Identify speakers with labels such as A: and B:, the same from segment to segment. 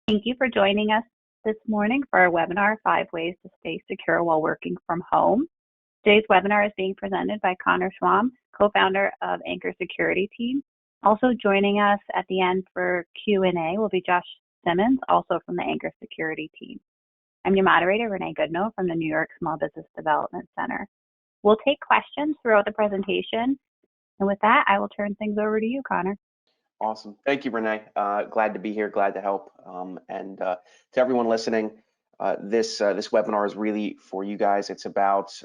A: Thank you for joining us this morning for our webinar, 5 Ways to Stay Secure While Working from Home. Today's webinar is being presented by Connor Swalm, co-founder of Anchor Security Team. Also joining us at the end for Q&A will be Josh Simmons, also from the Anchor Security Team. I'm your moderator, Renee Goodnow from the New York Small Business Development Center. We'll take questions throughout the presentation. And with that, I will turn things over to you, Connor.
B: Awesome. Thank you, Renee. Glad to be here, glad to help. To everyone listening, this webinar is really for you guys. It's about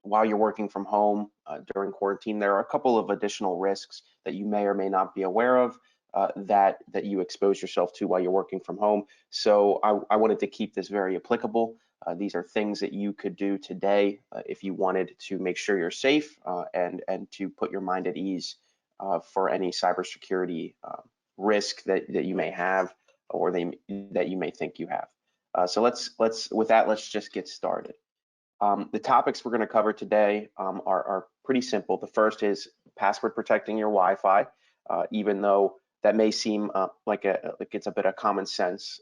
B: while you're working from home during quarantine, there are a couple of additional risks that you may or may not be aware of that you expose yourself to while you're working from home. So I wanted to keep this very applicable. These are things that you could do today if you wanted to make sure you're safe and to put your mind at ease for any cybersecurity risk that you may have or that you may think you have. So let's just get started. The topics we're going to cover today are pretty simple. The first is password protecting your Wi-Fi, even though that may seem like it's a bit of common sense.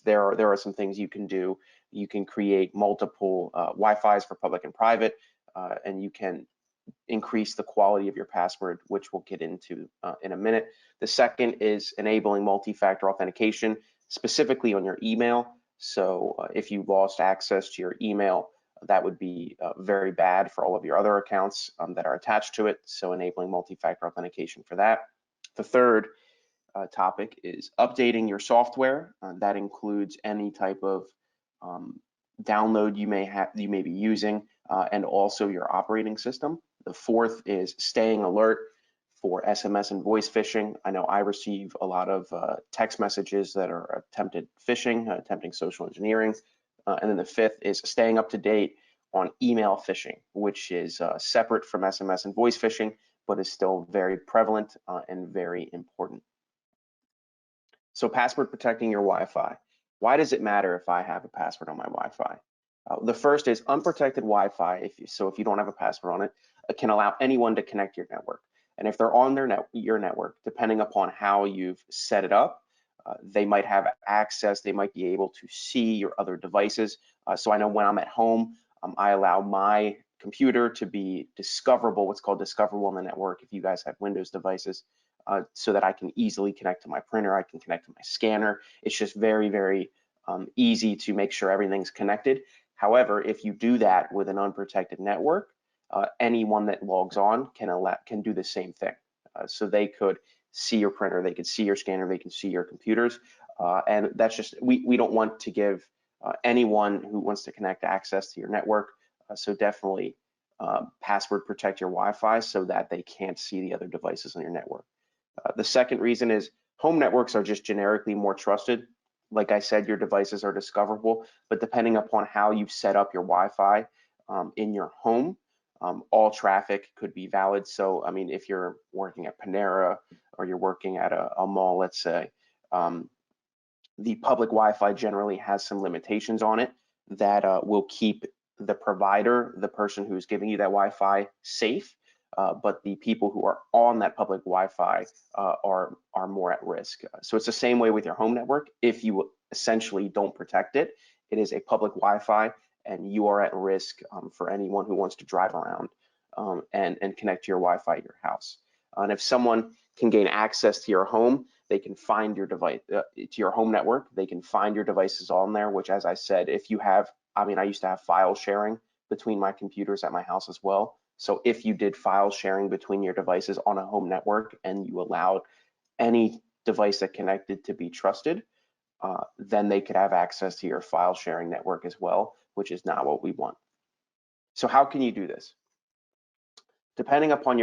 B: There are some things you can do. You can create multiple Wi-Fis for public and private, and you can increase the quality of your password, which we'll get into in a minute. The second is enabling multi-factor authentication, specifically on your email. So if you lost access to your email, that would be very bad for all of your other accounts that are attached to it. So enabling multi-factor authentication for that. The third topic is updating your software. That includes any type of download you may be using, and also your operating system. The fourth is staying alert for SMS and voice phishing. I know I receive a lot of text messages that are attempted phishing, attempting social engineering. And then the fifth is staying up to date on email phishing, which is separate from SMS and voice phishing, but is still very prevalent and very important. So password protecting your Wi-Fi. Why does it matter if I have a password on my Wi-Fi? The first is unprotected Wi-Fi. If you don't have a password on it, it can allow anyone to connect to your network. And if they're on your network, depending upon how you've set it up, they might have access. They might be able to see your other devices. So I know when I'm at home, I allow my computer to be discoverable, what's called discoverable on the network if you guys have Windows devices, so that I can easily connect to my printer, I can connect to my scanner. It's just very, very easy to make sure everything's connected. However, if you do that with an unprotected network, anyone that logs on can do the same thing. So they could see your printer, they could see your scanner, they can see your computers, and that's just, we don't want to give anyone who wants to connect access to your network. So definitely password protect your Wi-Fi so that they can't see the other devices on your network. The second reason is home networks are just generically more trusted. Like I said, your devices are discoverable, but depending upon how you've set up your Wi-Fi in your home, all traffic could be valid. So, I mean, if you're working at Panera or you're working at a mall, let's say, the public Wi-Fi generally has some limitations on it that will keep the provider, the person who's giving you that Wi-Fi, safe. But the people who are on that public Wi-Fi are more at risk. So it's the same way with your home network. If you essentially don't protect it, it is a public Wi-Fi, and you are at risk for anyone who wants to drive around and connect to your Wi-Fi at your house. And if someone can gain access to your home, they can find your device to your home network. They can find your devices on there, which, as I said, if you have, I mean, I used to have file sharing between my computers at my house as well. So if you did file sharing between your devices on a home network and you allowed any device that connected to be trusted, then they could have access to your file sharing network as well, which is not what we want. So how can you do this? Depending upon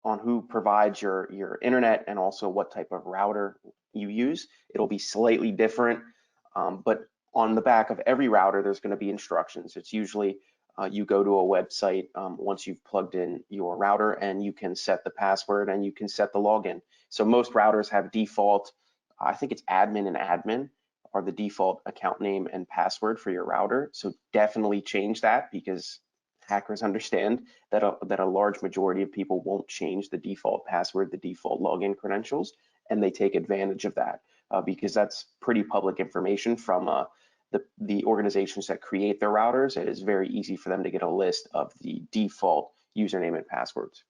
B: who provides your internet and also what type of router you use, it'll be slightly different. But on the back of every router, there's going to be instructions. It's usually you go to a website once you've plugged in your router, and you can set the password and you can set the login. So most routers have default, I think it's admin and admin are the default account name and password for your router. So definitely change that, because hackers understand that a large majority of people won't change the default password, the default login credentials, and they take advantage of that. because that's pretty public information from the organizations that create their routers. It is very easy for them to get a list of the default username and passwords.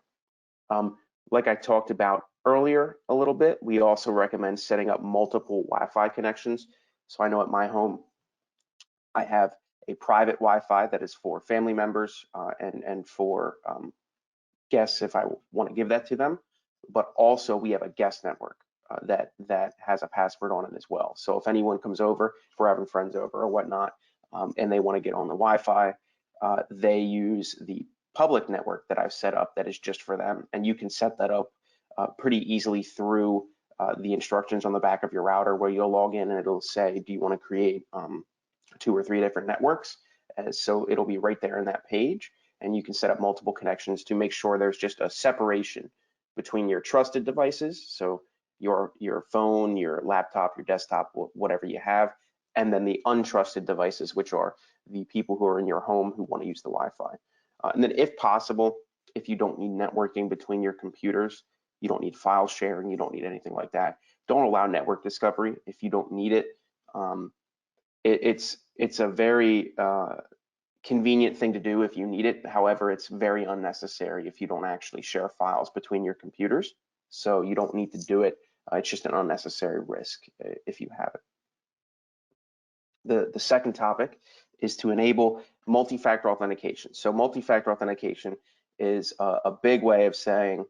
B: Like I talked about earlier a little bit, we also recommend setting up multiple Wi-Fi connections. So I know at my home, I have a private Wi-Fi that is for family members and for guests if I want to give that to them. But also we have a guest network that has a password on it as well. So if anyone comes over, if we're having friends over or whatnot, and they want to get on the Wi-Fi, they use the public network that I've set up that is just for them. And you can set that up pretty easily through the instructions on the back of your router, where you'll log in and it'll say, do you want to create 2 or 3 different networks? So it'll be right there in that page, and you can set up multiple connections to make sure there's just a separation between your trusted devices, so your phone, your laptop, your desktop, whatever you have, and then the untrusted devices, which are the people who are in your home who want to use the Wi-Fi. And then if possible, if you don't need networking between your computers, you don't need file sharing, you don't need anything like that, don't allow network discovery if you don't need it. It's a very convenient thing to do if you need it. However, it's very unnecessary if you don't actually share files between your computers. So you don't need to do it. It's just an unnecessary risk if you have it. The second topic is to enable multi-factor authentication. So multi-factor authentication is a big way of saying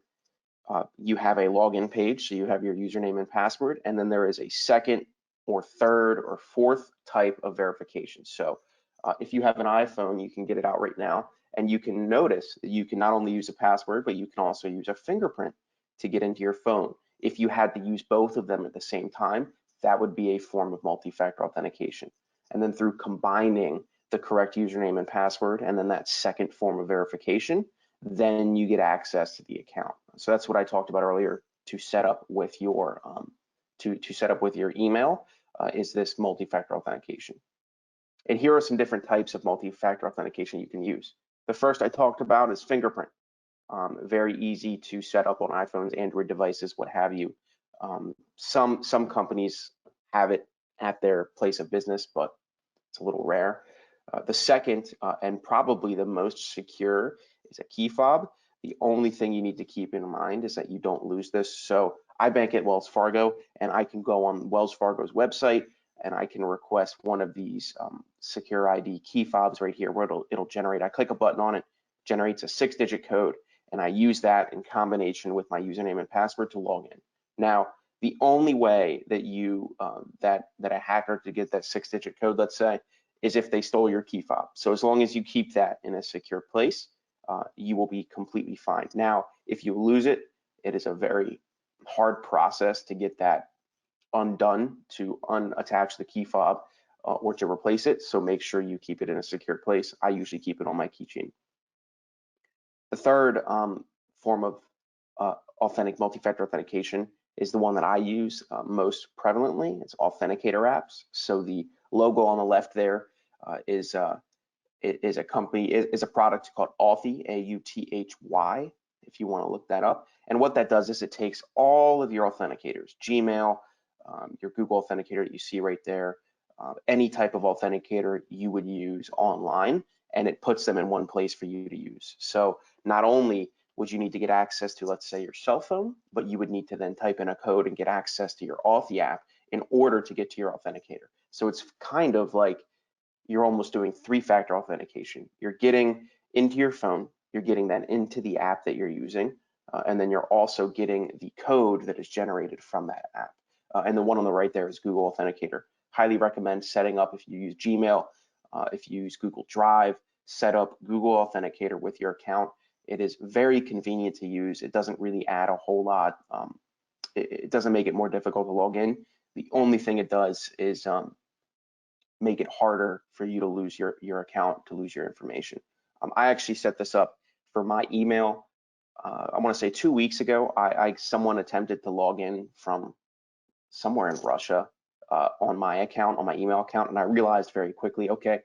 B: you have a login page, so you have your username and password, and then there is a second or third or fourth type of verification. So if you have an iPhone, you can get it out right now, and you can notice that you can not only use a password, but you can also use a fingerprint to get into your phone. If you had to use both of them at the same time, that would be a form of multi-factor authentication. And then through combining the correct username and password and then that second form of verification, then you get access to the account. So that's what I talked about earlier to set up with your to set up with your email is this multi-factor authentication. And here are some different types of multi-factor authentication you can use. The first I talked about is fingerprint. Very easy to set up on iPhones, Android devices, what have you. Some companies have it at their place of business, but it's a little rare. The second and probably the most secure is a key fob. The only thing you need to keep in mind is that you don't lose this. So I bank at Wells Fargo, and I can go on Wells Fargo's website and I can request one of these secure ID key fobs right here, where it'll generate. I click a button on it, generates a 6-digit code, and I use that in combination with my username and password to log in. Now, the only way that you that a hacker to get that 6-digit code, let's say, is if they stole your key fob. So as long as you keep that in a secure place, you will be completely fine. Now, if you lose it, it is a very hard process to get that undone, to unattach the key fob or to replace it. So make sure you keep it in a secure place. I usually keep it on my keychain. The third form of authentic multi-factor authentication is the one that I use most prevalently. It's authenticator apps. So the logo on the left there is a product called Authy, A-U-T-H-Y, if you want to look that up. And what that does is it takes all of your authenticators, Gmail, your Google Authenticator that you see right there, any type of authenticator you would use online, and it puts them in one place for you to use. So not only would you need to get access to, let's say, your cell phone, but you would need to then type in a code and get access to your Authy app in order to get to your authenticator. So it's kind of like you're almost doing 3-factor authentication. You're getting into your phone, you're getting then into the app that you're using, and then you're also getting the code that is generated from that app. And the one on the right there is Google Authenticator. Highly recommend setting up, if you use Gmail, if you use Google Drive, set up Google Authenticator with your account. It is very convenient to use. It doesn't really add a whole lot. It doesn't make it more difficult to log in. The only thing it does is make it harder for you to lose your account, to lose your information. I actually set this up for my email. I want to say 2 weeks ago, someone attempted to log in from somewhere in Russia on my account, on my email account, and I realized very quickly, okay,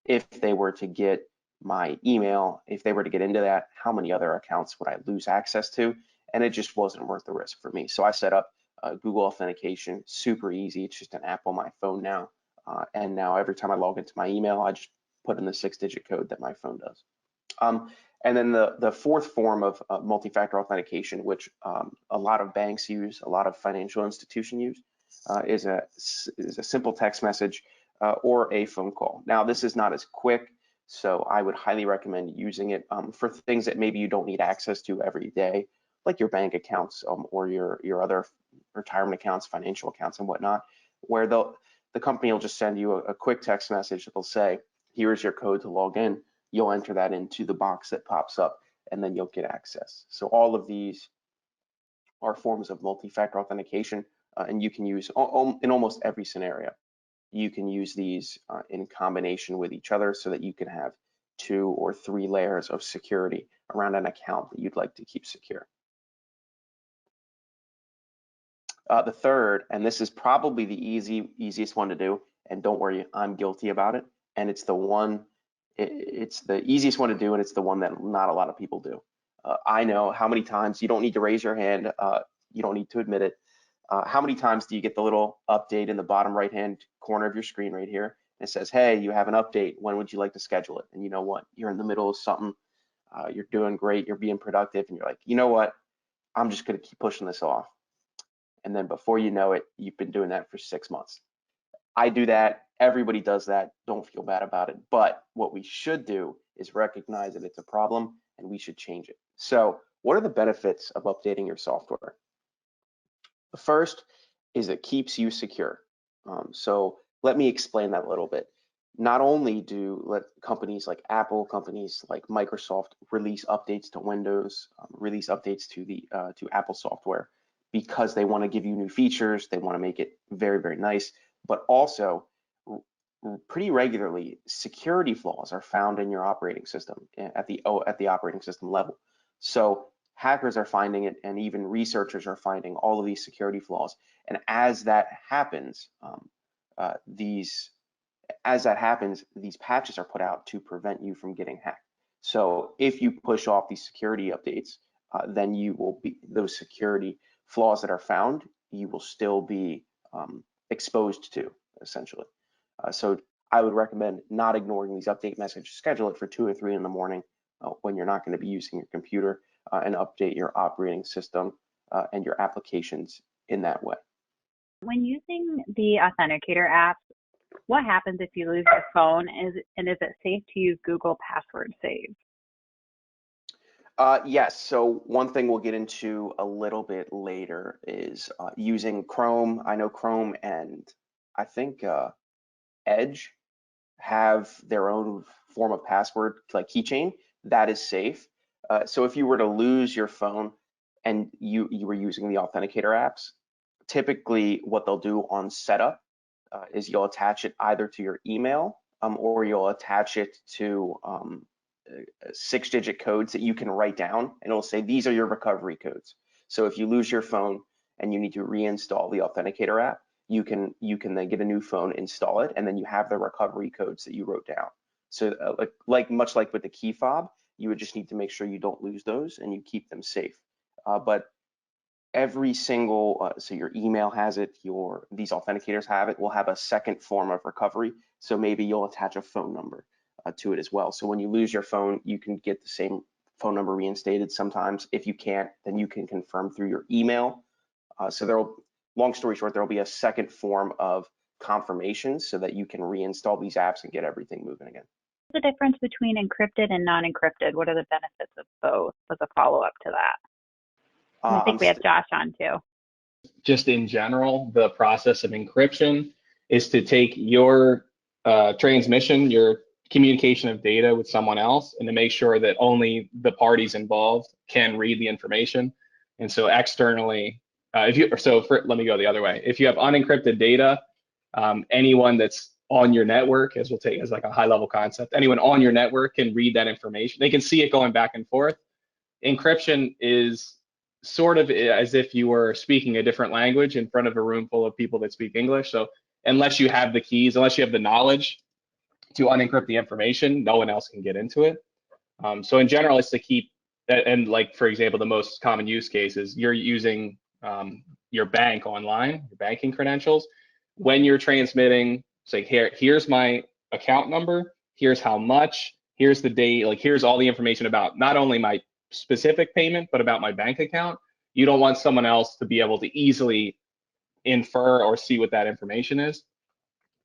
B: if they were to get my email, if they were to get into that, how many other accounts would I lose access to? And it just wasn't worth the risk for me. So I set up Google Authentication, super easy. It's just an app on my phone now. And now every time I log into my email, I just put in the 6-digit code that my phone does. And then the fourth form of multi-factor authentication, which a lot of banks use, a lot of financial institutions use, is a simple text message or a phone call. Now, this is not as quick, so I would highly recommend using it for things that maybe you don't need access to every day, like your bank accounts or your other retirement accounts, financial accounts, and whatnot, where the company will just send you a quick text message that will say, here's your code to log in. You'll enter that into the box that pops up, and then you'll get access. So all of these are forms of multi-factor authentication, and you can use in almost every scenario. You can use these in combination with each other so that you can have 2 or 3 layers of security around an account that you'd like to keep secure. The third, and this is probably the easiest one to do, and don't worry, I'm guilty about it, and it's the easiest one to do, and it's the one that not a lot of people do. I know how many times, you don't need to raise your hand, you don't need to admit it. How many times do you get the little update in the bottom right-hand corner of your screen right here? And it says, hey, you have an update. When would you like to schedule it? And you know what? You're in the middle of something. You're doing great. You're being productive. And you're like, you know what? I'm just going to keep pushing this off. And then before you know it, you've been doing that for 6 months. I do that. Everybody does that. Don't feel bad about it. But what we should do is recognize that it's a problem and we should change it. So what are the benefits of updating your software? The first is it keeps you secure. So let me explain that a little bit. Not only do companies like Apple, companies like Microsoft release updates to Windows, release updates to Apple software because they want to give you new features, they want to make it very, very nice, but also pretty regularly security flaws are found in your operating system at the operating system level. So hackers are finding it, and even researchers are finding all of these security flaws. And as that happens, these patches are put out to prevent you from getting hacked. So if you push off these security updates, then those security flaws that are found, you will still be exposed to, essentially. So I would recommend not ignoring these update messages. Schedule it for 2 or 3 in the morning when you're not going to be using your computer, and update your operating system and your applications in that way.
A: When using the Authenticator apps, what happens if you lose your phone? And is it safe to use Google Password Save?
B: Yes, so one thing we'll get into a little bit later is using Chrome. I know Chrome and I think Edge have their own form of password, like keychain, that is safe. So if you were to lose your phone and you were using the Authenticator apps, typically what they'll do on setup is you'll attach it either to your email or you'll attach it to 6-digit codes that you can write down, and it'll say these are your recovery codes. So if you lose your phone and you need to reinstall the Authenticator app, you can then get a new phone, install it, and then you have the recovery codes that you wrote down. So much like with the key fob, you would just need to make sure you don't lose those and you keep them safe. But every single, so your email has it, these authenticators have it, will have a second form of recovery. So maybe you'll attach a phone number to it as well. So when you lose your phone, you can get the same phone number reinstated sometimes. If you can't, then you can confirm through your email. Long story short, there will be a second form of confirmation so that you can reinstall these apps and get everything moving again.
A: The difference between encrypted and non-encrypted, what are the benefits of both as a follow-up to that? I think we have Josh on too.
C: Just in general, the process of encryption is to take your transmission, your communication of data with someone else, and to make sure that only the parties involved can read the information. And so externally, let me go the other way. If you have unencrypted data, anyone that's on your network, as we'll take as like a high level concept, anyone on your network can read that information. They can see it going back and forth. Encryption is sort of as if you were speaking a different language in front of a room full of people that speak English. So unless you have the keys, unless you have the knowledge to unencrypt the information, no one else can get into it. So in general, it's to keep, and like, for example, the most common use case is you're using your bank online, your banking credentials. When you're transmitting, say, here's my account number, here's how much, here's the date, like here's all the information about not only my specific payment, but about my bank account. You don't want someone else to be able to easily infer or see what that information is.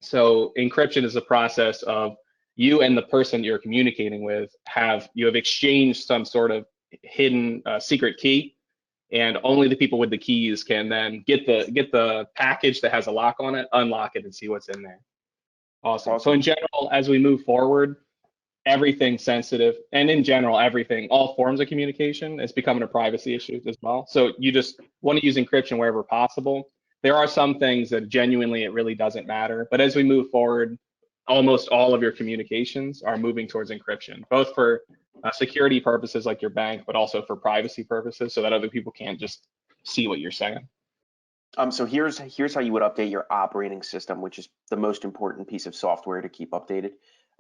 C: So encryption is a process of you and the person you're communicating with have exchanged some sort of hidden secret key, and only the people with the keys can then get the package that has a lock on it, unlock it, and see what's in there. Awesome. So in general, as we move forward, everything sensitive, and in general, everything, all forms of communication is becoming a privacy issue as well. So you just want to use encryption wherever possible. There are some things that genuinely it really doesn't matter, but as we move forward, almost all of your communications are moving towards encryption, both for security purposes like your bank, but also for privacy purposes so that other people can't just see what you're saying.
B: So here's how you would update your operating system, which is the most important piece of software to keep updated.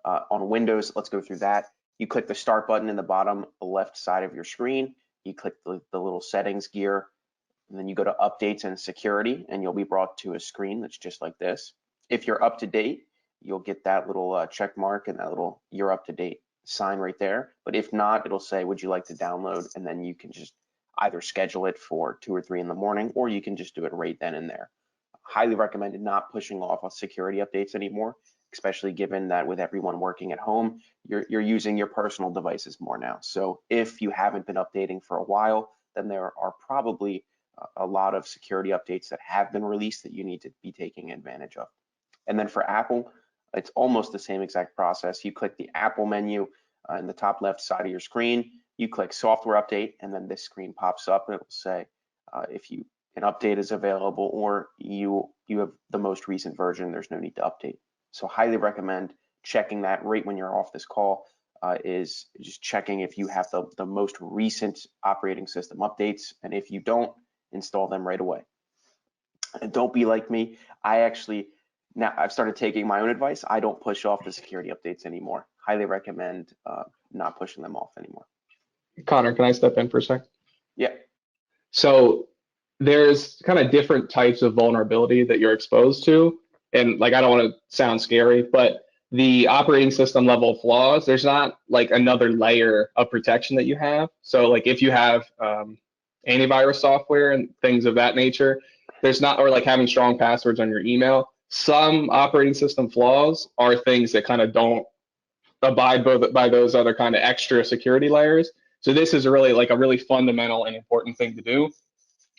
B: On Windows, let's go through that. You click the start button in the bottom left side of your screen. You click the little settings gear, and then you go to updates and security, and you'll be brought to a screen that's just like this. If you're up to date, you'll get that little check mark and that little you're up to date sign right there. But if not, it'll say, would you like to download? And then you can just either schedule it for 2 or 3 in the morning, or you can just do it right then and there. Highly recommended not pushing off on security updates anymore, especially given that with everyone working at home, you're using your personal devices more now. So if you haven't been updating for a while, then there are probably a lot of security updates that have been released that you need to be taking advantage of. And then for Apple, it's almost the same exact process. You click the Apple menu in the top left side of your screen, you click software update, and then this screen pops up and it will say if an update is available or you have the most recent version, there's no need to update. So highly recommend checking that right when you're off this call, is just checking if you have the most recent operating system updates, and if you don't, install them right away. And don't be like me. Now I've started taking my own advice. I don't push off the security updates anymore. Highly recommend not pushing them off anymore.
C: Connor, can I step in for a sec?
B: Yeah.
C: So there's kind of different types of vulnerability that you're exposed to. And like, I don't want to sound scary, but the operating system level flaws, there's not like another layer of protection that you have. So like if you have antivirus software and things of that nature, there's not, or like having strong passwords on your email, some operating system flaws are things that kind of don't abide by those other kind of extra security layers. So this is really like a really fundamental and important thing to do.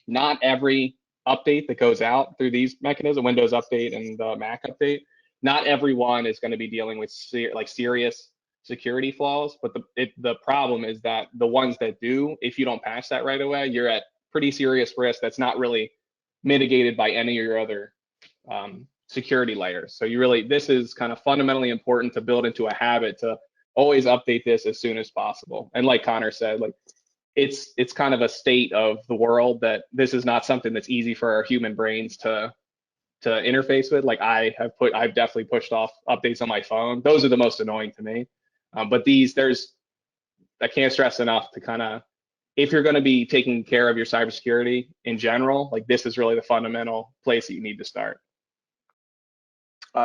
C: Not every update that goes out through these mechanisms, Windows Update and the Mac Update, not everyone is going to be dealing with serious security flaws. But the problem is that the ones that do, if you don't patch that right away, you're at pretty serious risk that's not really mitigated by any of your other security layers. So this is kind of fundamentally important to build into a habit to always update this as soon as possible. And like Connor said, like it's kind of a state of the world that this is not something that's easy for our human brains to interface with. Like I've definitely pushed off updates on my phone. Those are the most annoying to me. But I can't stress enough to kind of, if you're going to be taking care of your cybersecurity in general, like this is really the fundamental place that you need to start.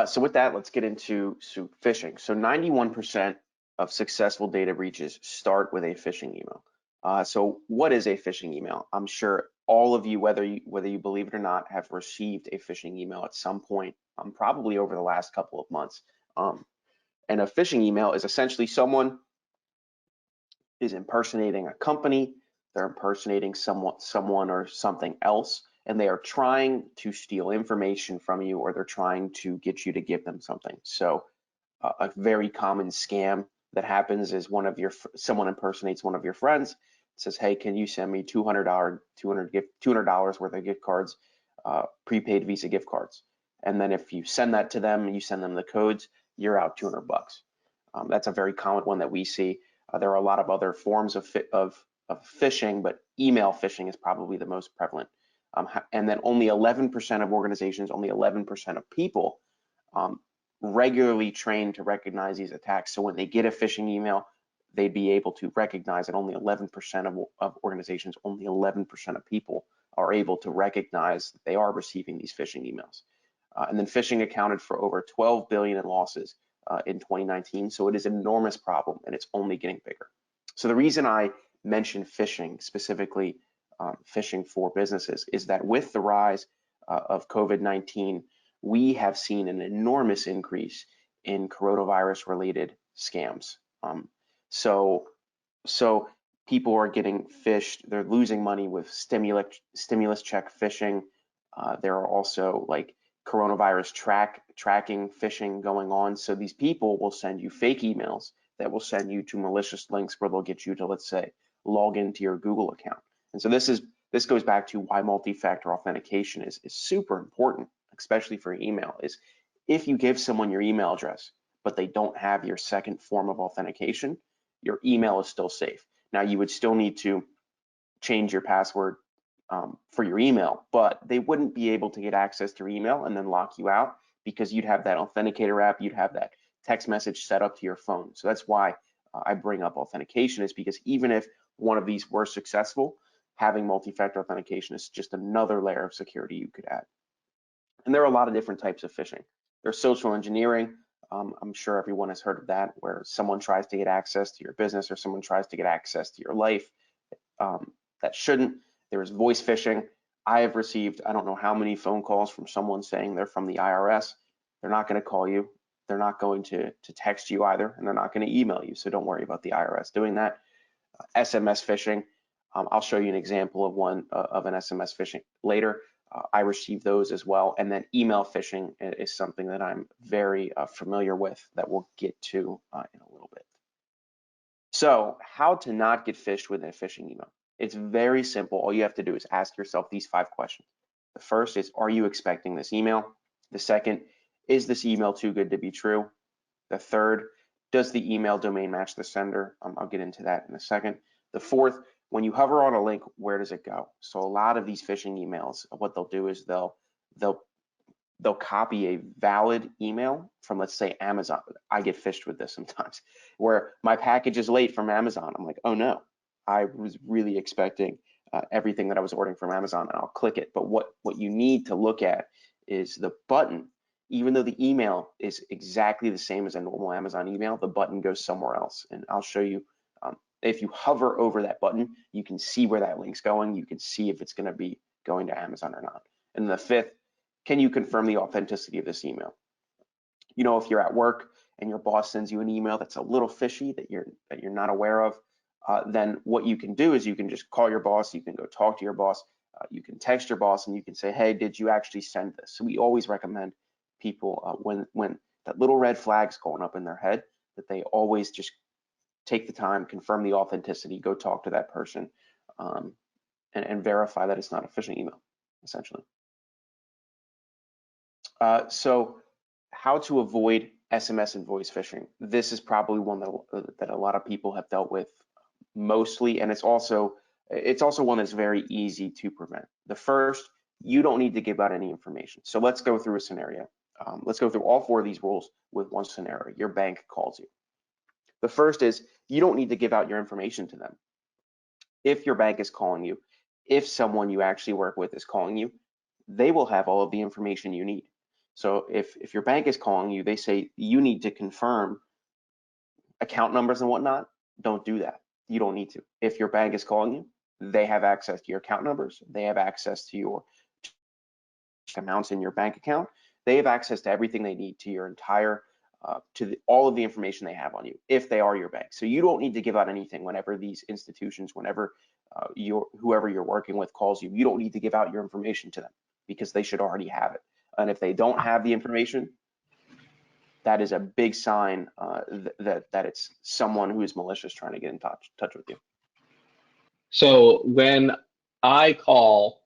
B: So with that, let's get into phishing. So 91% of successful data breaches start with a phishing email. So what is a phishing email? I'm sure all of you, whether you believe it or not, have received a phishing email at some point, probably over the last couple of months. And a phishing email is essentially someone is impersonating a company, they're impersonating someone or something else, and they are trying to steal information from you, or they're trying to get you to give them something. So a very common scam that happens is someone impersonates one of your friends, says, hey, can you send me $200 worth of gift cards, prepaid Visa gift cards? And then if you send that to them and you send them the codes, you're out $200. That's a very common one that we see. There are a lot of other forms of phishing, but email phishing is probably the most prevalent. And then only 11% of organizations, only 11% of people regularly train to recognize these attacks. So when they get a phishing email, they'd be able to recognize that only 11% of organizations, only 11% of people are able to recognize that they are receiving these phishing emails. And then phishing accounted for over 12 billion in losses in 2019. So it is an enormous problem, and it's only getting bigger. So the reason I mentioned phishing, specifically phishing for businesses, is that with the rise of COVID-19, we have seen an enormous increase in coronavirus-related scams. So people are getting phished. They're losing money with stimulus check phishing. There are also like coronavirus tracking phishing going on. So these people will send you fake emails that will send you to malicious links where they'll get you to, let's say, log into your Google account. And so this goes back to why multi-factor authentication is super important, especially for email. Is if you give someone your email address, but they don't have your second form of authentication, your email is still safe. Now, you would still need to change your password for your email, but they wouldn't be able to get access to your email and then lock you out, because you'd have that authenticator app, you'd have that text message set up to your phone. So that's why I bring up authentication, is because even if one of these were successful, having multi-factor authentication is just another layer of security you could add. And there are a lot of different types of phishing. There's social engineering. I'm sure everyone has heard of that, where someone tries to get access to your business or someone tries to get access to your life that shouldn't. There's voice phishing. I have received, I don't know how many phone calls from someone saying they're from the IRS. They're not going to call you. They're not going to text you either, and they're not going to email you. So don't worry about the IRS doing that. SMS phishing. I'll show you an example of one of an SMS phishing later. I received those as well. And then email phishing is something that I'm very familiar with that we'll get to in a little bit. So how to not get phished with a phishing email? It's very simple. All you have to do is ask yourself these 5 questions. The first is, are you expecting this email? The second, is this email too good to be true? The third, does the email domain match the sender? I'll get into that in a second. The fourth, when you hover on a link, where does it go? So a lot of these phishing emails, what they'll do is they'll copy a valid email from, let's say, Amazon. I get phished with this sometimes, where my package is late from Amazon. I'm like, oh no, I was really expecting everything that I was ordering from Amazon, and I'll click it. But what you need to look at is the button. Even though the email is exactly the same as a normal Amazon email, the button goes somewhere else. And I'll show you, if you hover over that button, you can see where that link's going. You can see if it's going to be going to Amazon or not. And the fifth, can you confirm the authenticity of this email? You know, if you're at work and your boss sends you an email that's a little fishy that you're not aware of, then what you can do is you can just call your boss. You can go talk to your boss. You can text your boss and you can say, hey, did you actually send this? So we always recommend people when that little red flag's going up in their head, that they always just take the time, confirm the authenticity, go talk to that person, and verify that it's not a phishing email, essentially. So how to avoid SMS and voice phishing. This is probably one that a lot of people have dealt with mostly, and it's also one that's very easy to prevent. The first, you don't need to give out any information. So let's go through a scenario. Let's go through all 4 of these rules with one scenario. Your bank calls you. The first is, you don't need to give out your information to them. If your bank is calling you, if someone you actually work with is calling you, they will have all of the information you need. So if your bank is calling you, they say you need to confirm account numbers and whatnot, don't do that. You don't need to. If your bank is calling you, they have access to your account numbers. They have access to your amounts in your bank account. They have access to everything they need, to your entire, all of the information they have on you, if they are your bank. So you don't need to give out anything whenever these institutions, whenever whoever you're working with calls you, you don't need to give out your information to them, because they should already have it. And if they don't have the information, that is a big sign that it's someone who is malicious trying to get in touch with you.
C: So when I call,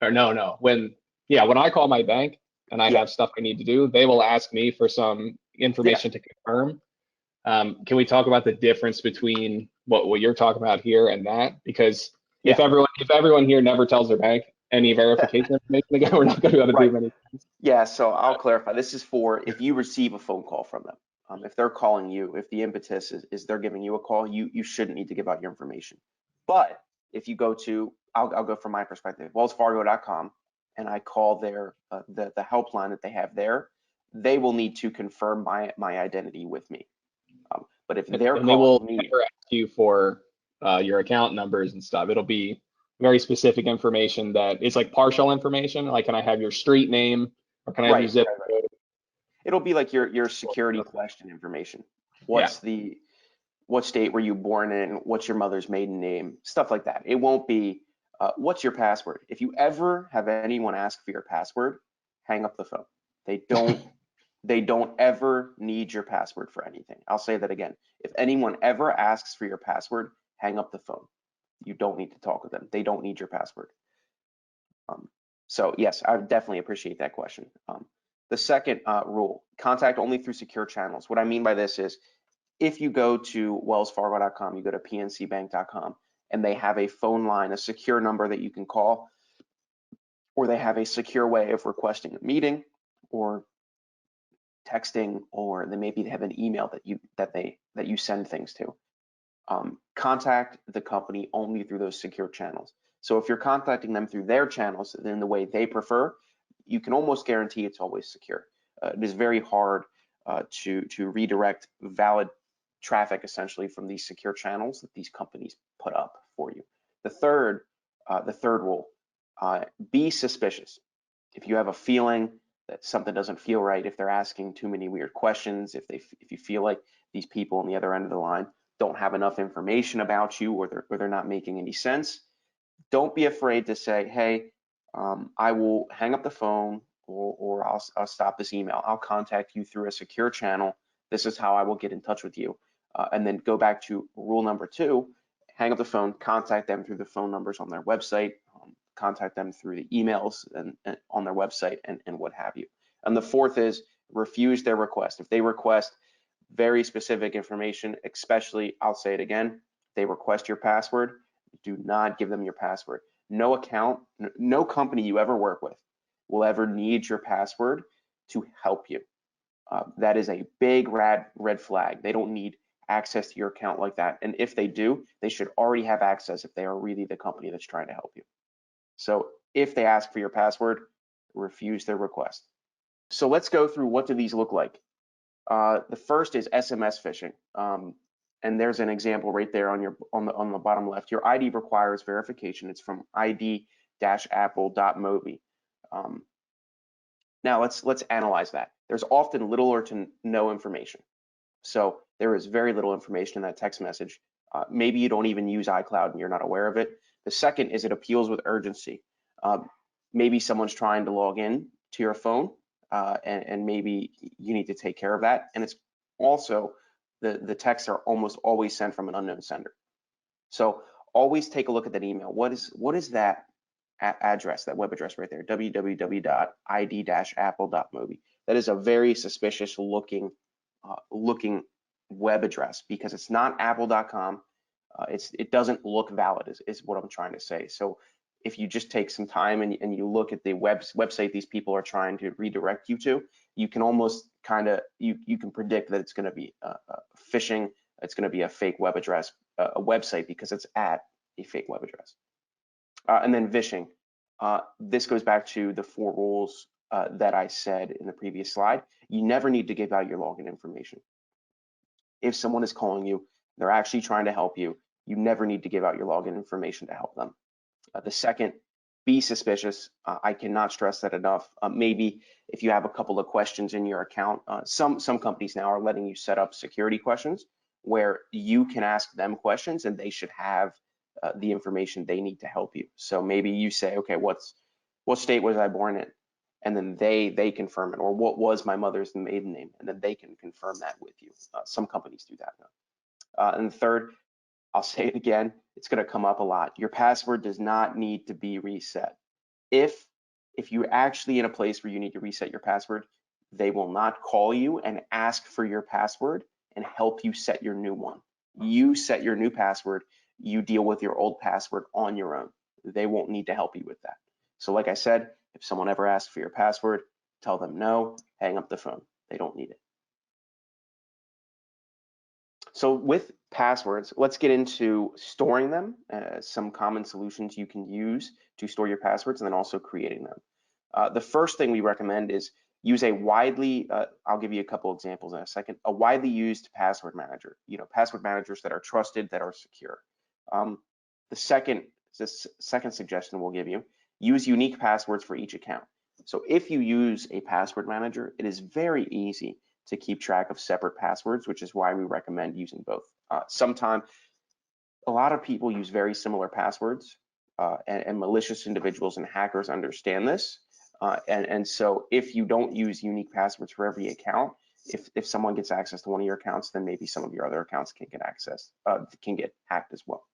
C: or when I call my bank and I have stuff I need to do, they will ask me for some information to confirm. Can we talk about the difference between what you're talking about here and that? Because if everyone here never tells their bank any verification information again, we're not going to be able to do many things.
B: Yeah, so I'll clarify. This is for if you receive a phone call from them. If they're calling you, if the impetus is they're giving you a call, you shouldn't need to give out your information. But if you go to, I'll go from my perspective, wellsfargo.com, and I call their the helpline that they have there, they will need to confirm my identity with me. But if they're
C: And they will
B: calling me,
C: never ask you for your account numbers and stuff. It'll be very specific information that is like partial information. Like, can I have your street name, or can I have your
B: right,
C: zip
B: right, right.
C: code?
B: It'll be like your security question information.
C: Yeah.
B: What state were you born in? What's your mother's maiden name? Stuff like that. It won't be what's your password. If you ever have anyone ask for your password, hang up the phone. They don't ever need your password for anything. I'll say that again. If anyone ever asks for your password, hang up the phone. You don't need to talk with them. They don't need your password. So yes, I definitely appreciate that question. The second rule, contact only through secure channels. What I mean by this is if you go to wellsfargo.com, you go to pncbank.com, and they have a phone line, a secure number that you can call, or they have a secure way of requesting a meeting or texting, or maybe they have an email that you send things to. Contact the company only through those secure channels. So if you're contacting them through their channels in the way they prefer, you can almost guarantee it's always secure. It is very hard to redirect valid traffic essentially from these secure channels that these companies put up for you. The third rule, be suspicious. If you have a feeling that something doesn't feel right, if they're asking too many weird questions, if you feel like these people on the other end of the line don't have enough information about you, or they're not making any sense, don't be afraid to say, hey, I will hang up the phone, or I'll stop this email. I'll contact you through a secure channel. This is how I will get in touch with you. And then go back to rule number 2, hang up the phone, contact them through the phone numbers on their website, contact them through the emails and on their website and what have you. And the fourth is refuse their request. If they request very specific information, especially, I'll say it again, they request your password, do not give them your password. No account, no company you ever work with will ever need your password to help you. That is a big red flag. They don't need access to your account like that. And if they do, they should already have access if they are really the company that's trying to help you. So if they ask for your password, refuse their request. So let's go through what do these look like. The first is SMS phishing. And there's an example right there on the bottom left. Your ID requires verification. It's from id-apple.mobi. Now let's analyze that. There's often little or to no information. So there is very little information in that text message. Maybe you don't even use iCloud and you're not aware of it. The second is it appeals with urgency. Maybe someone's trying to log in to your phone, and maybe you need to take care of that. And it's also, the texts are almost always sent from an unknown sender. So always take a look at that email. What is that address, that web address right there, www.id-apple.mobi. That is a very suspicious looking web address because it's not apple.com. It doesn't look valid is what I'm trying to say. So if you just take some time and you look at the website these people are trying to redirect you to, you can almost you can predict that it's going to be phishing. It's going to be a fake web address, a website, because it's at a fake web address. And then vishing. This goes back to the 4 rules that I said in the previous slide. You never need to give out your login information. If someone is calling you, they're actually trying to help you, you never need to give out your login information to help them. The second, be suspicious. I cannot stress that enough. Maybe if you have a couple of questions in your account, some companies now are letting you set up security questions where you can ask them questions and they should have the information they need to help you. So maybe you say, okay, what state was I born in? And then they confirm it. Or what was my mother's maiden name? And then they can confirm that with you. Some companies do that now. And third, I'll say it again, it's going to come up a lot. Your password does not need to be reset. If you're actually in a place where you need to reset your password, they will not call you and ask for your password and help you set your new one. You set your new password, you deal with your old password on your own. They won't need to help you with that. So like I said, if someone ever asks for your password, tell them no, hang up the phone. They don't need it. So with passwords, let's get into storing them, some common solutions you can use to store your passwords, and then also creating them. The first thing we recommend is use a widely, I'll give you a couple examples in a second, a widely used password manager, password managers that are trusted, that are secure. The second suggestion we'll give you, use unique passwords for each account. So if you use a password manager, it is very easy to keep track of separate passwords, which is why we recommend using both. Sometimes a lot of people use very similar passwords, and malicious individuals and hackers understand this. And so if you don't use unique passwords for every account, if someone gets access to one of your accounts, then maybe some of your other accounts can get hacked as well.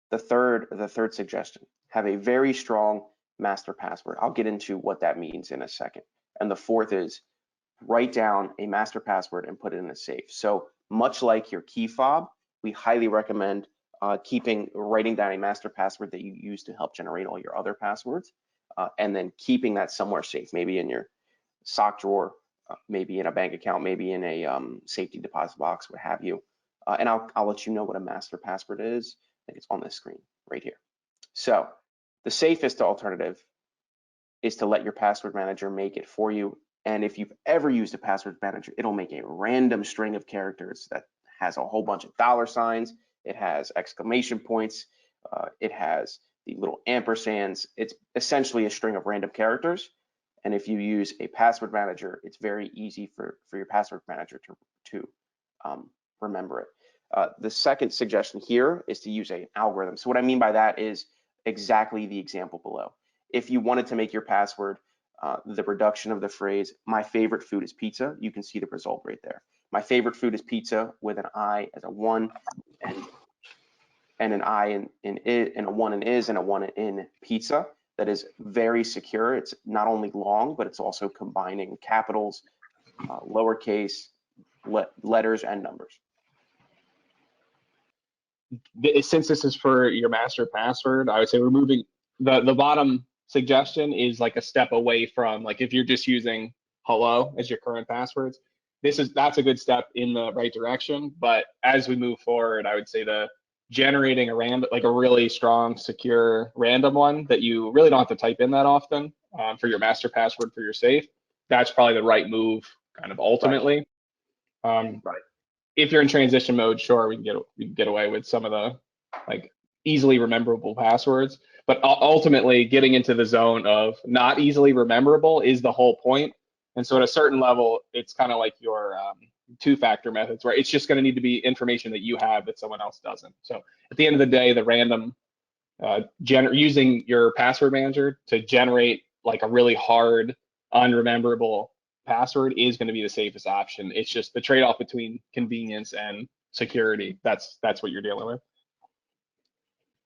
B: The third suggestion, have a very strong master password. I'll get into what that means in a second. And the fourth is write down a master password and put it in a safe. So much like your key fob, we highly recommend writing down a master password that you use to help generate all your other passwords, and then keeping that somewhere safe, maybe in your sock drawer, maybe in a bank account, maybe in a safety deposit box, what have you. And I'll let you know what a master password is. I think it's on this screen right here. So the safest alternative is to let your password manager make it for you. And if you've ever used a password manager, it'll make a random string of characters that has a whole bunch of $signs. It has exclamation points. It has the little ampersands. It's essentially a string of random characters. And if you use a password manager, it's very easy for your password manager to remember it. The second suggestion here is to use an algorithm. So what I mean by that is exactly the example below. If you wanted to make your password the reduction of the phrase, my favorite food is pizza, you can see the result right there. My favorite food is pizza with an I as a 1 and an I in it, and a 1 in is, and a 1 in pizza. That is very secure. It's not only long, but it's also combining capitals, lowercase, letters, and numbers.
C: Since this is for your master password, I would say removing the bottom suggestion is like a step away from, like, if you're just using hello as your current passwords, that's a good step in the right direction. But as we move forward, I would say the generating a random, like a really strong, secure random one that you really don't have to type in that often for your master password for your safe, that's probably the right move kind of ultimately. Right. If you're in transition mode, sure, we can get away with some of the like easily rememberable passwords, but ultimately getting into the zone of not easily rememberable is the whole point. And so at a certain level, it's kind of like your two-factor methods, where it's just going to need to be information that you have that someone else doesn't. So at the end of the day, the random using your password manager to generate like a really hard, unrememberable password is going to be the safest option. It's just the trade-off between convenience and security. That's what you're dealing with.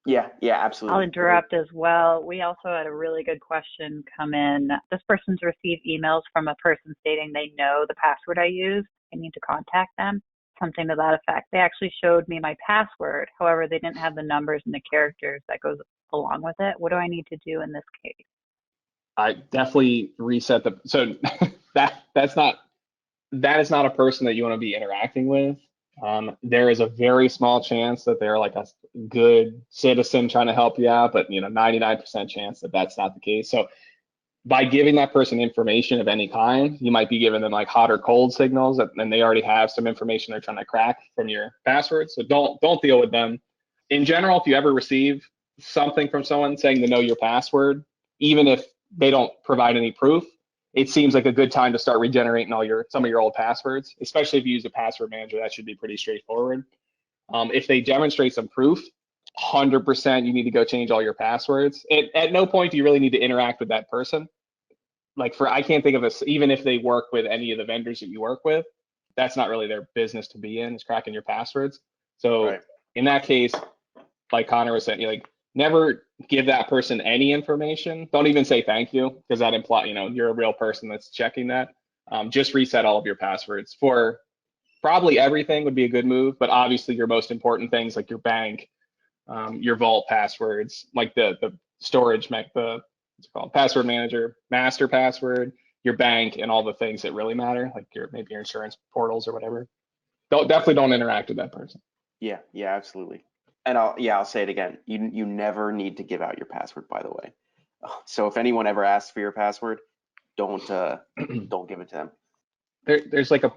B: Yeah, absolutely.
A: I'll interrupt as well. We also had a really good question come in. This person's received emails from a person stating they know the password I use. I need to contact them, something to that effect. They actually showed me my password. However, they didn't have the numbers and the characters that goes along with it. What do I need to do in this case?
C: I definitely reset so that is not a person that you want to be interacting with. There is a very small chance that they're like a good citizen trying to help you out, but 99% chance that that's not the case. So by giving that person information of any kind, you might be giving them like hot or cold signals, and they already have some information they're trying to crack from your password. So don't deal with them. In general, if you ever receive something from someone saying they know your password, even if they don't provide any proof, it seems like a good time to start regenerating some of your old passwords, especially if you use a password manager. That should be pretty straightforward. If they demonstrate some proof, 100% you need to go change all your passwords. At no point do you really need to interact with that person. Like I can't think of this, even if they work with any of the vendors that you work with, that's not really their business to be in, is cracking your passwords. So right. In that case, like Connor was saying, like never give that person any information. Don't even say thank you, because that implies, you're a real person that's checking that. Just reset all of your passwords. For probably everything would be a good move, but obviously your most important things like your bank, your vault passwords, like the storage, what's it called, password manager, master password, your bank, and all the things that really matter, like maybe your insurance portals or whatever. definitely don't interact with that person.
B: Yeah, yeah, absolutely. And I'll say it again. You never need to give out your password, by the way. So if anyone ever asks for your password, don't give it to them.
C: There's like a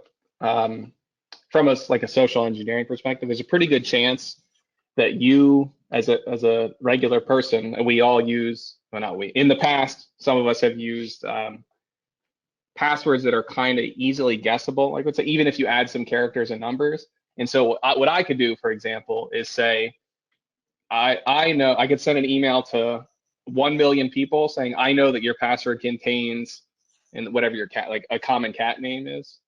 C: from like a social engineering perspective, there's a pretty good chance that you as a regular person, and we all use, well, not we, in the past, some of us have used passwords that are kind of easily guessable. Like let's say, even if you add some characters and numbers. And so what I could do, for example, is say, I know I could send an email to 1 million people saying, I know that your password contains, and whatever your cat, like a common cat name is,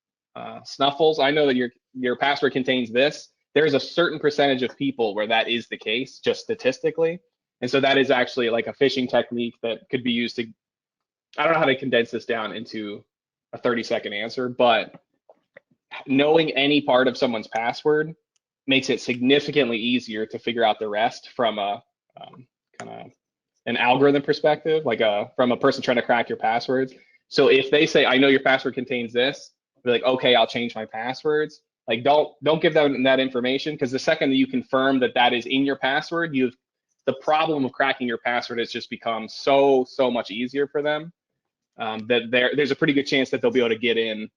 C: Snuffles. I know that your password contains this. There's a certain percentage of people where that is the case, just statistically. And so that is actually like a phishing technique that could be used to, I don't know how to condense this down into a 30-second answer, but knowing any part of someone's password makes it significantly easier to figure out the rest from a kind of an algorithm perspective, like from a person trying to crack your passwords. So if they say, I know your password contains this, be like, okay, I'll change my passwords. Like don't give them that information, because the second that you confirm that that is in your password, the problem of cracking your password has just become so much easier for them, that there's a pretty good chance that they'll be able to get in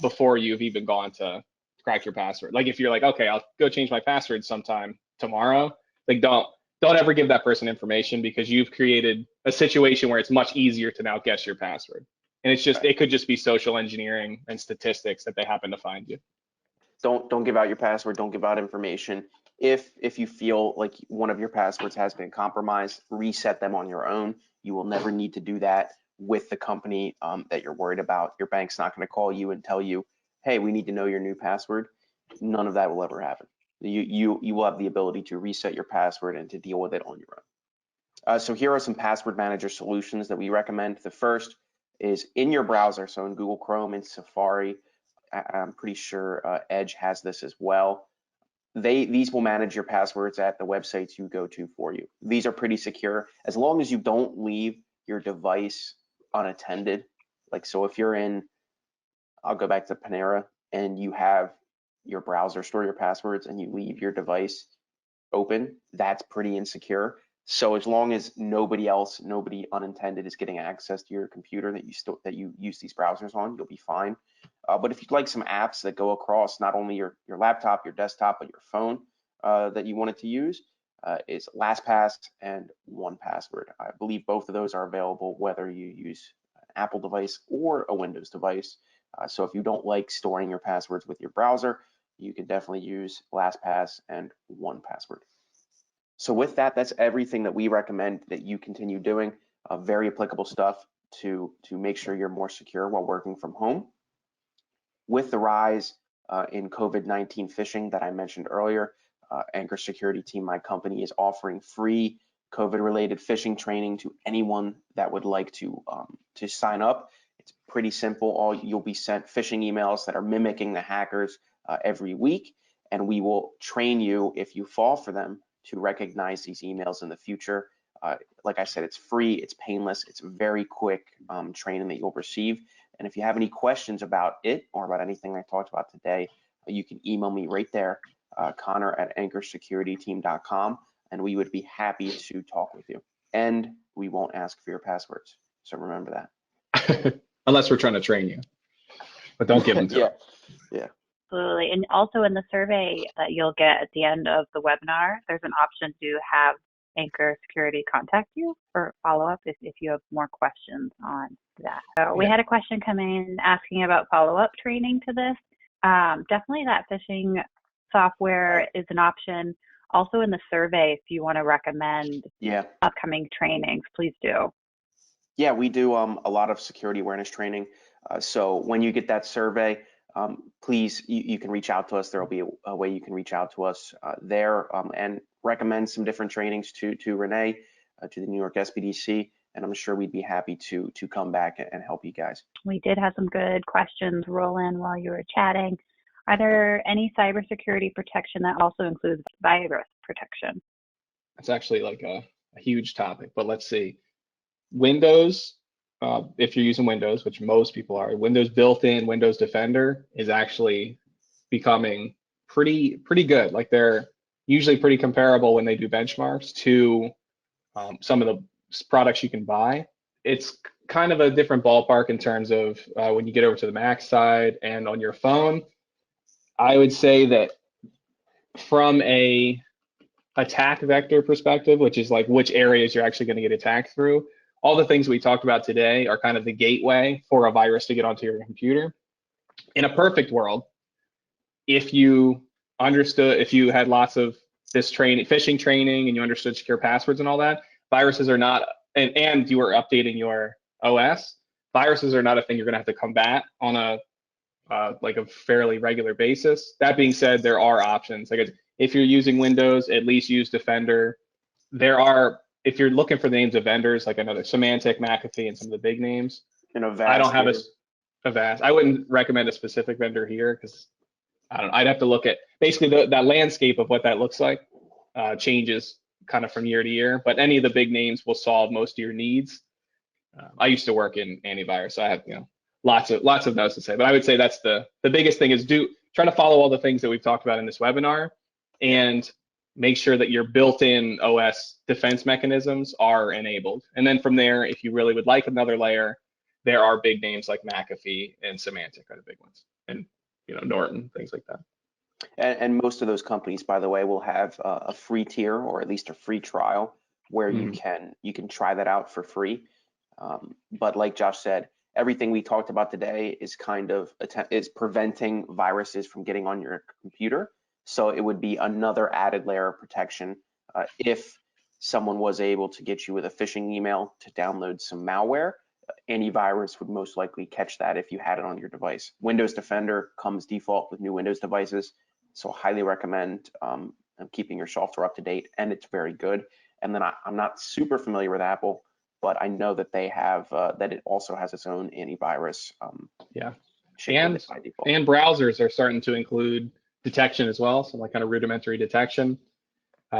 C: before you've even gone to crack your password. Like if you're like, okay, I'll go change my password sometime tomorrow, like don't ever give that person information, because you've created a situation where it's much easier to now guess your password. And it's just, it could just be social engineering and statistics that they happen to find you.
B: Don't give out your password. Don't give out information. If you feel like one of your passwords has been compromised, reset them on your own. You will never need to do that with the company that you're worried about. Your bank's not going to call you and tell you, hey, we need to know your new password. None of that will ever happen. You will have the ability to reset your password and to deal with it on your own. So here are some password manager solutions that we recommend. The first is in your browser. So in Google Chrome and Safari, I'm pretty sure Edge has this as well. These will manage your passwords at the websites you go to for you. These are pretty secure as long as you don't leave your device unattended. Like, so if you're in, I'll go back to Panera, and you have your browser store your passwords and you leave your device open, that's pretty insecure. So as long as nobody unintended is getting access to your computer that you use these browsers on, you'll be fine. But if you'd like some apps that go across not only your laptop, your desktop, but your phone that you wanted to use, is LastPass and 1Password. I believe both of those are available whether you use an Apple device or a Windows device. So if you don't like storing your passwords with your browser, you can definitely use LastPass and 1Password. So with that, that's everything that we recommend that you continue doing. Very applicable stuff to make sure you're more secure while working from home. With the rise in COVID-19 phishing that I mentioned earlier, Anchor Security Team, my company, is offering free COVID-related phishing training to anyone that would like to sign up. It's pretty simple. You'll be sent phishing emails that are mimicking the hackers every week, and we will train you, if you fall for them, to recognize these emails in the future. Like I said, it's free, it's painless, it's very quick training that you'll receive. And if you have any questions about it or about anything I talked about today, you can email me right there, Connor@anchorsecurityteam.com, and we would be happy to talk with you. And we won't ask for your passwords, so remember that.
C: Unless we're trying to train you, but don't give them to them.
B: Yeah.
A: Absolutely. And also in the survey that you'll get at the end of the webinar, there's an option to have Anchor Security contact you for follow-up if you have more questions on that. So we had a question come in asking about follow-up training to this. Definitely that phishing software is an option. Also in the survey, if you want to recommend upcoming trainings, please do.
B: Yeah, we do a lot of security awareness training. So when you get that survey, please, you can reach out to us. There will be a way you can reach out to us there and recommend some different trainings to Renee, to the New York SBDC, and I'm sure we'd be happy to come back and help you guys.
A: We did have some good questions roll in while you were chatting. Are there any cybersecurity protection that also includes virus protection?
C: It's actually like a huge topic, but let's see. Windows, if you're using Windows, which most people are, Windows built-in Windows Defender is actually becoming pretty good. Like they're usually pretty comparable when they do benchmarks to some of the products you can buy. It's kind of a different ballpark in terms of when you get over to the Mac side and on your phone. I would say that from a attack vector perspective, which is like which areas you're actually going to get attacked through, all the things we talked about today are kind of the gateway for a virus to get onto your computer. In a perfect world, if you had lots of this phishing training, and you understood secure passwords and all that, viruses are not, and you were updating your OS, viruses are not a thing you're going to have to combat on a like a fairly regular basis. That being said, there are options. Like if you're using Windows, at least use Defender. If you're looking for the names of vendors, like another Symantec, McAfee, and some of the big names. I don't have a vast. I wouldn't recommend a specific vendor here because I'd have to look at basically that landscape of what that looks like changes kind of from year to year. But any of the big names will solve most of your needs. I used to work in antivirus, so I have lots of those to say. But I would say that's the biggest thing is try to follow all the things that we've talked about in this webinar, and make sure that your built-in OS defense mechanisms are enabled. And then from there, if you really would like another layer, there are big names like McAfee and Symantec are the big ones, and Norton, things like that.
B: And most of those companies, by the way, will have a free tier or at least a free trial where you can try that out for free. But like Josh said, everything we talked about today is is preventing viruses from getting on your computer. So it would be another added layer of protection if someone was able to get you with a phishing email to download some malware. Antivirus would most likely catch that if you had it on your device. Windows Defender comes default with new Windows devices, so highly recommend keeping your software up to date, and it's very good. And then I'm not super familiar with Apple, but I know that they have that it also has its own antivirus.
C: And browsers are starting to include detection as well, so like kind of rudimentary detection.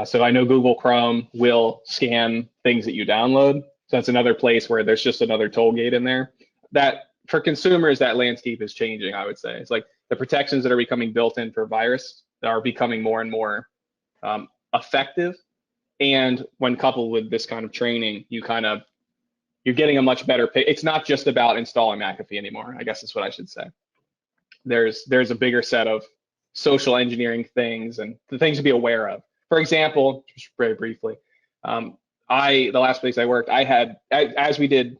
C: So I know Google Chrome will scan things that you download. So that's another place where there's just another toll gate in there. That for consumers, that landscape is changing, I would say. It's like the protections that are becoming built in for virus are becoming more and more effective. And when coupled with this kind of training, you're getting a much better pay. It's not just about installing McAfee anymore, I guess that's what I should say. There's a bigger set of social engineering things and the things to be aware of. For example, just very briefly, the last place I worked, I had, as we did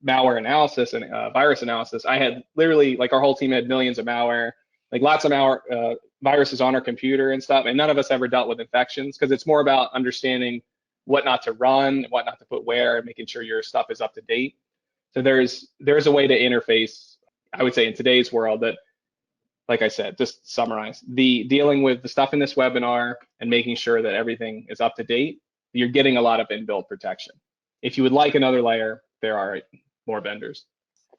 C: malware analysis and virus analysis, I had literally, like our whole team had millions of malware, like lots of malware viruses on our computer and stuff, and none of us ever dealt with infections because it's more about understanding what not to run, what not to put where, and making sure your stuff is up to date. So there's a way to interface, I would say in today's world that, like I said, just summarize, dealing with the stuff in this webinar and making sure that everything is up to date, you're getting a lot of inbuilt protection. If you would like another layer, there are more vendors.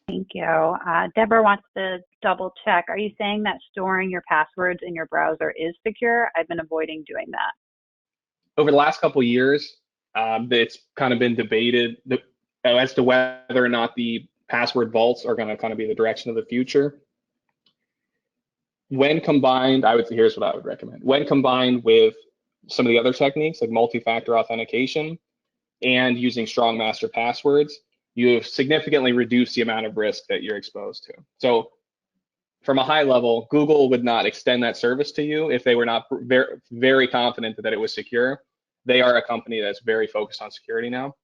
A: Thank you. Deborah wants to double check. Are you saying that storing your passwords in your browser is secure? I've been avoiding doing that.
C: Over the last couple of years, it's kind of been debated as to whether or not the password vaults are going to kind of be the direction of the future. When combined, here's what I would recommend. When combined with some of the other techniques like multi-factor authentication and using strong master passwords, you have significantly reduced the amount of risk that you're exposed to. So from a high level, Google would not extend that service to you if they were not very, very confident that it was secure. They are a company that's very focused on security now.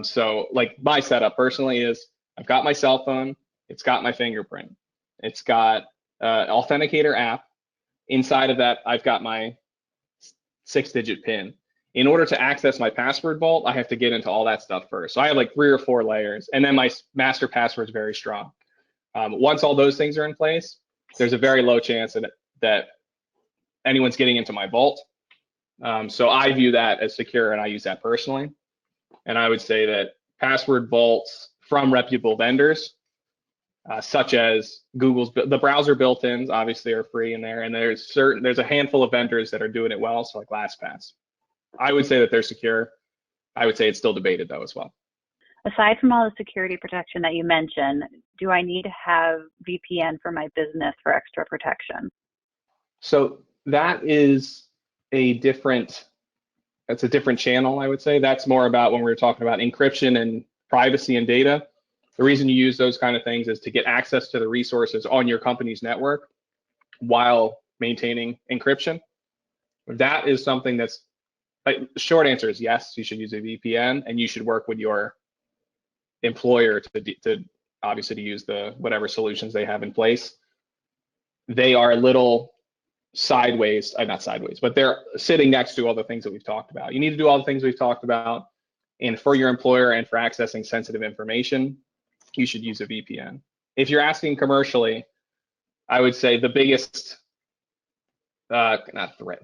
C: So like my setup personally is I've got my cell phone, it's got my fingerprint, it's got Authenticator app. Inside of that, I've got my 6-digit PIN. In order to access my password vault, I have to get into all that stuff first. So I have like 3 or 4 layers, and then my master password is very strong. Once all those things are in place, there's a very low chance that anyone's getting into my vault. So I view that as secure, and I use that personally. And I would say that password vaults from reputable vendors, such as the browser built-ins obviously are free in there, and there's a handful of vendors that are doing it well, so like LastPass. I would say that they're secure. I would say it's still debated though as well.
A: Aside from all the security protection that you mentioned, do I need to have VPN for my business for extra protection?
C: So that is that's a different channel, I would say. That's more about when we're talking about encryption and privacy and data. The reason you use those kind of things is to get access to the resources on your company's network while maintaining encryption. That is something that's, like, the short answer is yes, you should use a VPN, and you should work with your employer to obviously to use the whatever solutions they have in place. They are a little sideways, not sideways, but they're sitting next to all the things that we've talked about. You need to do all the things we've talked about, and for your employer and for accessing sensitive information, you should use a VPN. If you're asking commercially, I would say the biggest, not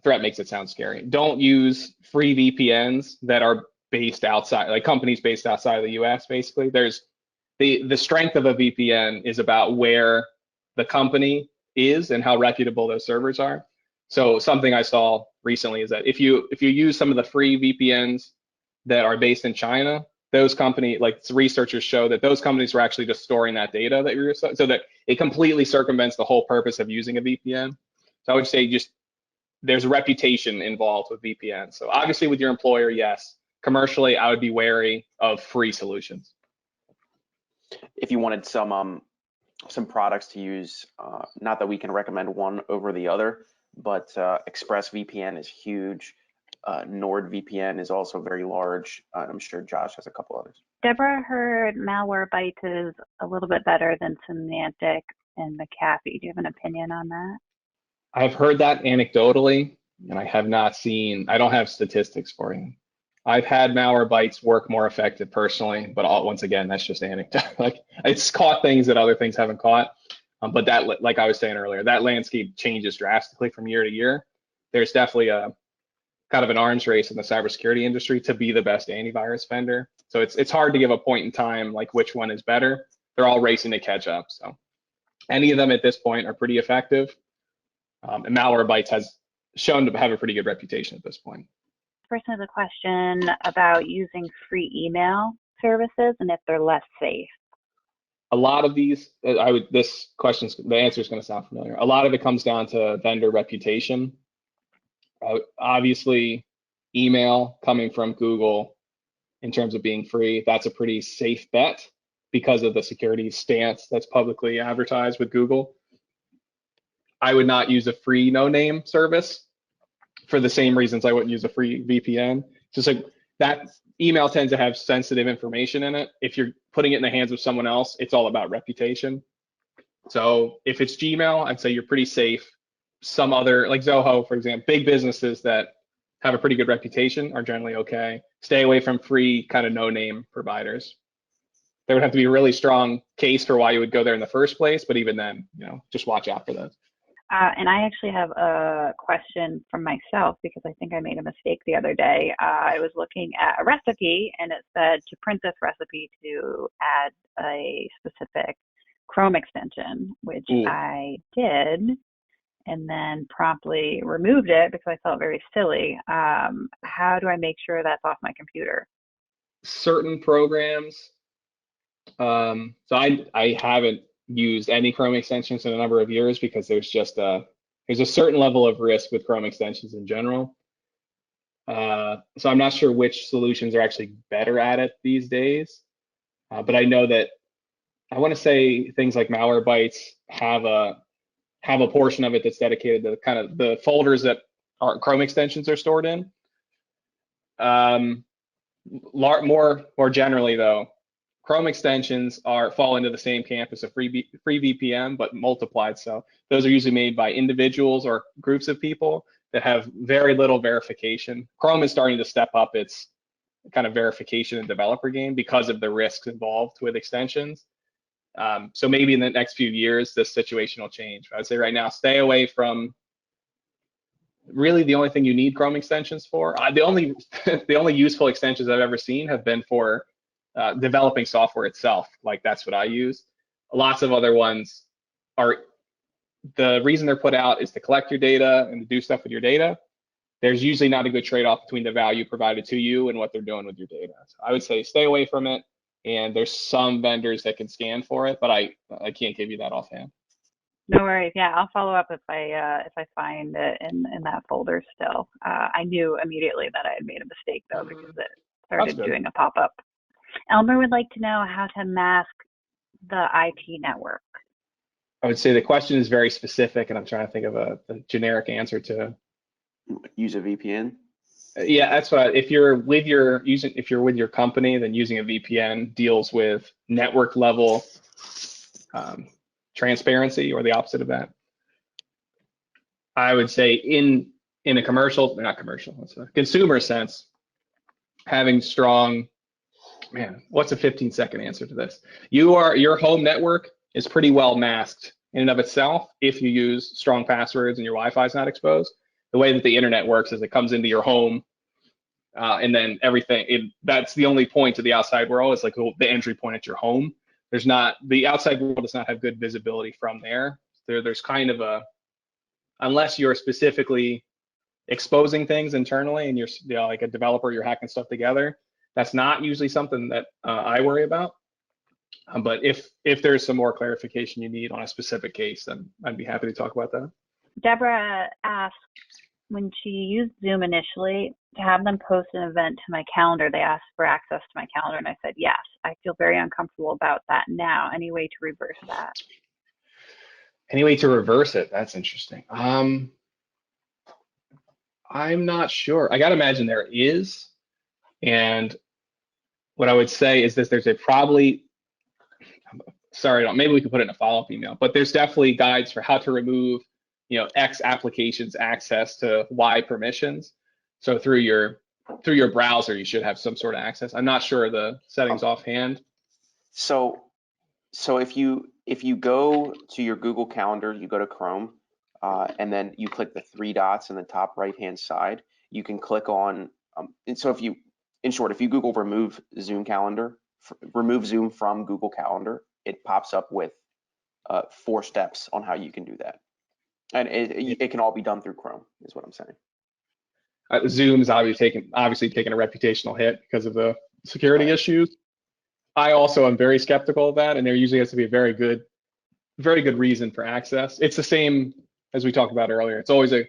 C: threat makes it sound scary. Don't use free VPNs that are based outside, like companies based outside of the US, basically. There's the strength of a VPN is about where the company is and how reputable those servers are. So something I saw recently is that if you use some of the free VPNs that are based in China, those companies, like researchers show that those companies are actually just storing that data that you're, so that it completely circumvents the whole purpose of using a VPN. So I would say just there's a reputation involved with VPN. So obviously with your employer, yes. Commercially, I would be wary of free solutions.
B: If you wanted some products to use, not that we can recommend one over the other, but ExpressVPN is huge. NordVPN is also very large. I'm sure Josh has a couple others.
A: Deborah heard Malwarebytes is a little bit better than Symantec and McAfee. Do you have an opinion on that?
C: I've heard that anecdotally, and I have not seen, I don't have statistics for you. I've had Malwarebytes work more effective personally, but once again, that's just anecdote. Like, it's caught things that other things haven't caught. But that, like I was saying earlier, that landscape changes drastically from year to year. There's definitely a kind of an arms race in the cybersecurity industry to be the best antivirus vendor. So it's hard to give a point in time like which one is better. They're all racing to catch up. So any of them at this point are pretty effective. And Malwarebytes has shown to have a pretty good reputation at this point.
A: This person has a question about using free email services and if they're less safe.
C: A lot of these, the answer is going to sound familiar. A lot of it comes down to vendor reputation. Obviously, email coming from Google in terms of being free, that's a pretty safe bet because of the security stance that's publicly advertised with Google. I would not use a free no-name service for the same reasons I wouldn't use a free VPN. Just like that, email tends to have sensitive information in it. If you're putting it in the hands of someone else, it's all about reputation. So if it's Gmail, I'd say you're pretty safe. Some other, like Zoho, for example, big businesses that have a pretty good reputation are generally okay. Stay away from free kind of no-name providers. There would have to be a really strong case for why you would go there in the first place, but even then, just watch out for those.
A: And I actually have a question from myself because I think I made a mistake the other day. I was looking at a recipe and it said to print this recipe to add a specific Chrome extension, which I did, and then promptly removed it because I felt very silly. How do I make sure that's off my computer?
C: Certain programs, so I haven't used any Chrome extensions in a number of years because there's a certain level of risk with Chrome extensions in general. So I'm not sure which solutions are actually better at it these days, but I know that I want to say things like Malwarebytes have a portion of it that's dedicated to kind of the folders that our Chrome extensions are stored in. More generally though, Chrome extensions fall into the same camp as a free VPN, but multiplied. So those are usually made by individuals or groups of people that have very little verification. Chrome is starting to step up its kind of verification and developer game because of the risks involved with extensions. So maybe in the next few years, this situation will change. I'd say right now, stay away from really the only thing you need Chrome extensions for. The only useful extensions I've ever seen have been for developing software itself. Like that's what I use. Lots of other ones the reason they're put out is to collect your data and to do stuff with your data. There's usually not a good trade-off between the value provided to you and what they're doing with your data. So I would say stay away from it. and there's some vendors that can scan for it, but I can't give you that offhand.
A: No worries. Yeah, I'll follow up if I find it in that folder still. I knew immediately that I had made a mistake though because it started doing a pop-up. Elmer would like to know how to mask the IP network.
C: I would say the question is very specific, and I'm trying to think of a generic answer to.
B: Use a VPN.
C: Yeah, that's what. If you're with your company, then using a VPN deals with network level transparency, or the opposite of that. I would say in a consumer sense, having strong, what's a 15-second answer to this? Your home network is pretty well masked in and of itself if you use strong passwords and your Wi-Fi is not exposed. The way that the internet works is it comes into your home, and then everything. That's the only point to the outside world. It's like the entry point at your home. The outside world does not have good visibility from there. There's kind of unless you're specifically exposing things internally and you're like a developer, you're hacking stuff together. That's not usually something that I worry about. But if there's some more clarification you need on a specific case, then I'd be happy to talk about that.
A: Deborah asked, when she used Zoom initially, to have them post an event to my calendar, they asked for access to my calendar, and I said yes. I feel very uncomfortable about that now. Any way to reverse that?
C: Any way to reverse it? That's interesting. I'm not sure. I gotta imagine there is. And what I would say is this: maybe we could put it in a follow-up email, but there's definitely guides for how to remove, X applications access to Y permissions. So through your browser, you should have some sort of access. I'm not sure the settings offhand.
B: So if you go to your Google Calendar, you go to Chrome, and then you click the three dots in the top right-hand side. You can click on. And so if you Google remove Zoom from Google Calendar, it pops up with 4 steps on how you can do that, and it can all be done through Chrome, is what I'm saying.
C: Zoom's obviously taking a reputational hit because of the security issues. I also am very skeptical of that, and there usually has to be a very good reason for access. It's the same as we talked about earlier. It's always a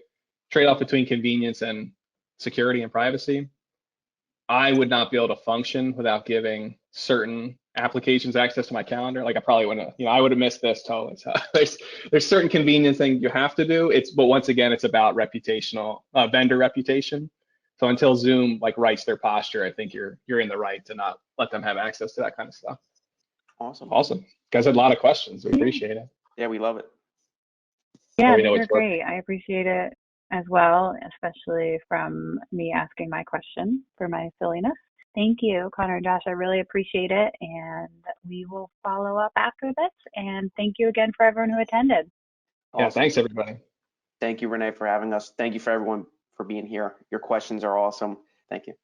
C: trade-off between convenience and security and privacy. I would not be able to function without giving certain applications access to my calendar. Like I probably wouldn't, I would have missed this totally. So there's certain convenience things you have to do. But once again, it's about vendor reputation. So until Zoom rights their posture, I think you're in the right to not let them have access to that kind of stuff. Awesome. You guys had a lot of questions. We appreciate it.
B: Yeah, we love it.
A: Yeah, these are great. I appreciate it as well, especially from me asking my question for my silliness. Thank you, Connor and Josh. I really appreciate it, and we will follow up after this. And thank you again for everyone who attended.
C: Awesome. Yeah, thanks everybody.
B: Thank you, Renee, for having us. Thank you for everyone for being here. Your questions are awesome. Thank you.